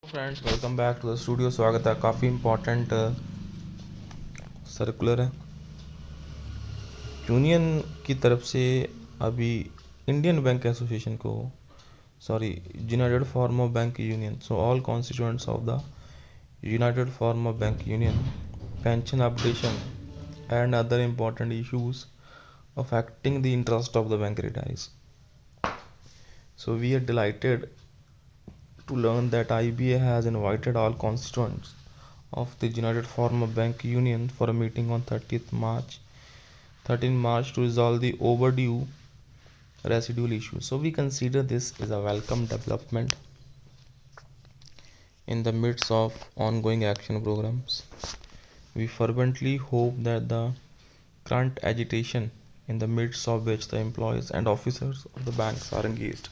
Friends, welcome back to the studio. स्वागत है। काफ़ी इम्पोर्टेंट सर्कुलर है यूनियन की तरफ से। अभी इंडियन बैंक एसोसिएशन को United farmer bank union, so all constituents of the United farmer bank union, pension updation and other important issues affecting the interest of the bank retirees. So we are delighted to learn that IBA has invited all constituents of the United Farmer Bank Union for a meeting on 13 March to resolve the overdue residual issues. So we consider this as a welcome development in the midst of ongoing action programs. We fervently hope that the current agitation in the midst of which the employees and officers of the banks are engaged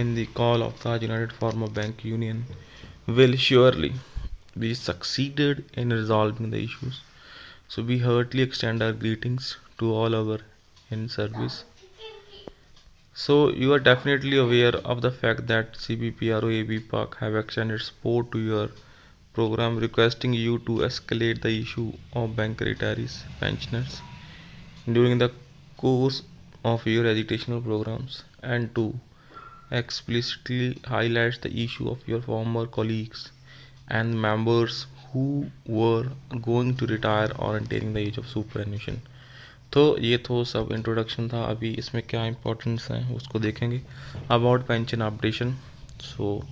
in the call of the United Farmer Bank Union will surely be succeeded in resolving the issues. So we heartily extend our greetings to all our in service. So you are definitely aware of the fact that CBPRO ABPAC have extended support to your program, requesting you to escalate the issue of bank retirees pensioners during the course of your educational programs, and to explicitly highlights the issue of your former colleagues and members who were going to retire or attaining the age of superannuation. तो ये तो सब introduction था। अभी इसमें क्या importance हैं उसको देखेंगे। अबाउट पेंशन अपडेशन, सो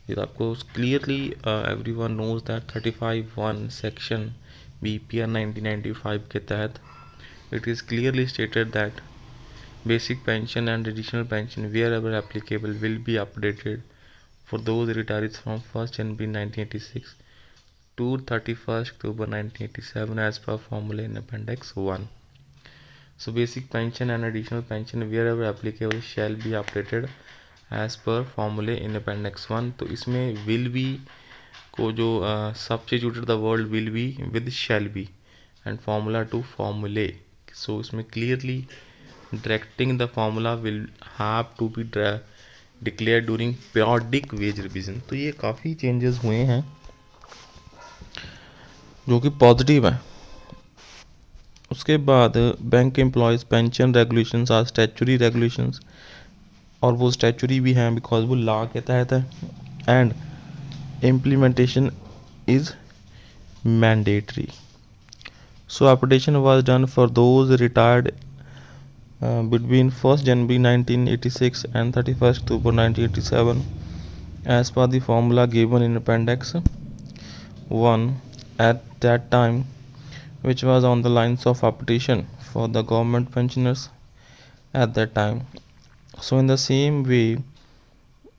ये आपको clearly everyone knows that 35(1) section BPR 1995 के तहत it is clearly stated that basic pension and additional pension wherever applicable will be updated for those retirees from 1st January 1986 to 31st October 1987 as per formula in Appendix 1. So basic pension and additional pension wherever applicable shall be updated as per formula in Appendix 1. तो इसमें will be को जो substituted the word will be with shall be and formula to formulae. So इसमें clearly directing the formula will have to be declared during periodic wage revision. तो ये काफ़ी changes हुए हैं जो कि पॉजिटिव है। उसके बाद bank employees pension regulations are statutory regulations, और वो स्टैचुरी भी हैं बिकॉज वो लॉ के तहत है, and implementation is mandatory. So application was done for those retired between 1st January 1986 and 31st October 1987 as per the formula given in Appendix 1 at that time, which was on the lines of application for the government pensioners at that time. So in the same way,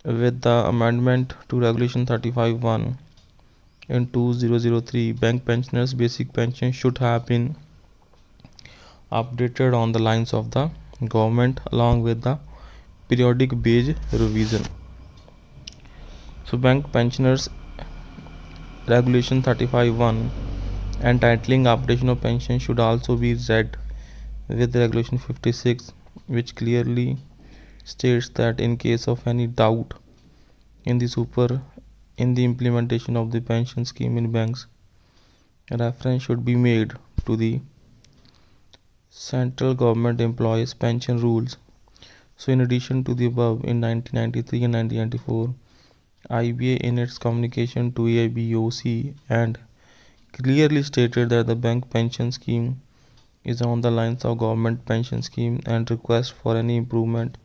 with the amendment to Regulation 35(1) in 2003, bank pensioners' basic pension should have been updated on the lines of the government along with the periodic wage revision. So bank pensioners Regulation 35(1) entitling updation of pension should also be read with Regulation 56, which clearly states that in case of any doubt in the implementation of the pension scheme in banks, reference should be made to the central government employees pension rules. So in addition to the above, in 1993 and 1994, IBA in its communication to ABOC and clearly stated that the bank pension scheme is on the lines of government pension scheme, and request for any improvement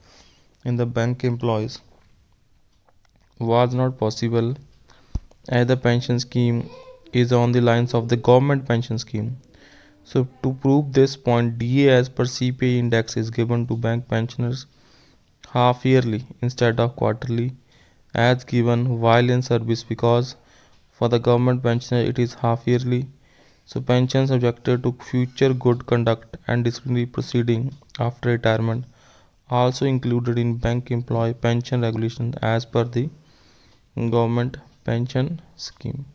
in the bank employees was not possible as the pension scheme is on the lines of the government pension scheme. So to prove this point, DA as per CPI index is given to bank pensioners half yearly instead of quarterly as given while in service, because for the government pensioner it is half yearly. So pension subjected to future good conduct and disciplinary proceeding after retirement also included in bank employee pension regulations as per the government pension scheme.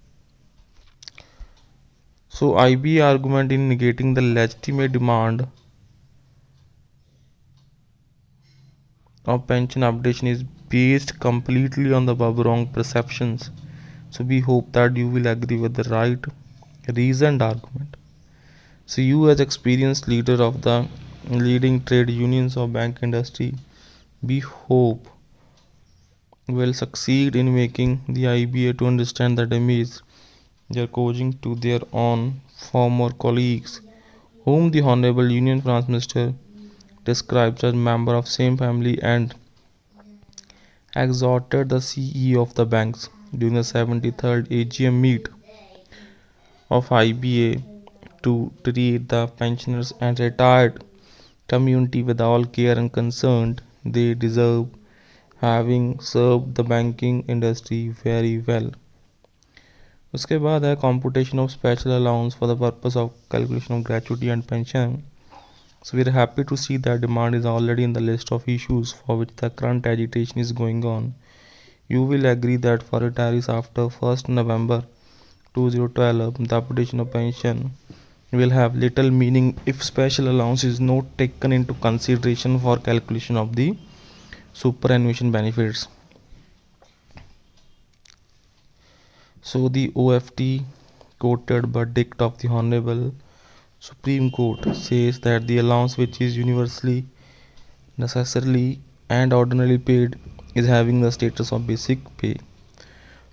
So IB argument in negating the legitimate demand of pension updation is based completely on the above wrong perceptions. So we hope that you will agree with the right reasoned argument. So you as experienced leader of the leading trade unions of bank industry, we hope will succeed in making the IBA to understand the damage they are causing to their own former colleagues, whom the Honorable Union Finance Minister describes as member of same family and exhorted the CEO of the banks during the 73rd AGM meet of IBA to treat the pensioners and retired community with all care and concern they deserve, having served the banking industry very well. उसके बाद है computation of special allowance for the purpose of calculation of gratuity and pension. So we are happy to see that demand is already in the list of issues for which the current agitation is going on. You will agree that for retirees after 1st November 2012, the application of pension will have little meaning if special allowance is not taken into consideration for calculation of the superannuation benefits. So the OFT quoted verdict of the Honorable Supreme Court says that the allowance which is universally, necessarily and ordinarily paid is having the status of basic pay.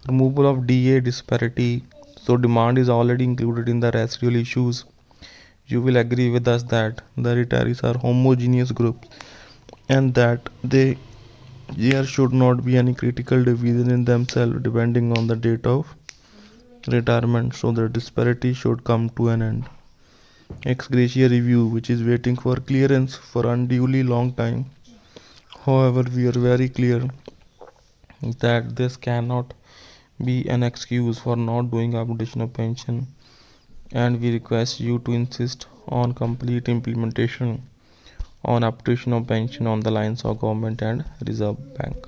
Removal of DA disparity, so demand is already included in the residual issues. You will agree with us that the retirees are homogeneous groups and that there should not be any critical division in themselves depending on the date of retirement, so the disparity should come to an end. Ex gratia review, which is waiting for clearance for unduly long time. However, we are very clear that this cannot be an excuse for not doing updation of pension, and we request you to insist on complete implementation on updation of pension on the lines of government and reserve bank.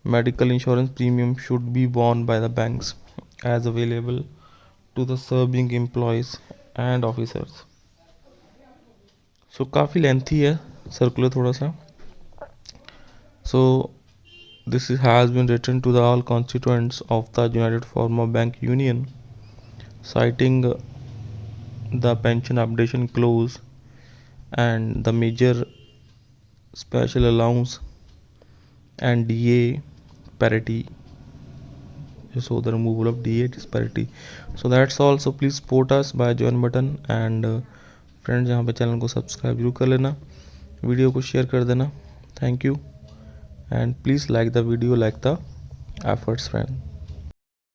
Medical insurance premium should be borne by the banks as available to the serving employees and officers. So काफ़ी lengthy है circular थोड़ा सा. So this has been written to the all constituents of the United Form Bank Union, citing the pension updation clause and the major special allowance and DA parity. So the removal of DA disparity. So that's all. So please support us by join button and friends यहाँ पे channel को subscribe जरूर कर लेना, video को share कर देना. Thank you and please like the video, like the efforts friend.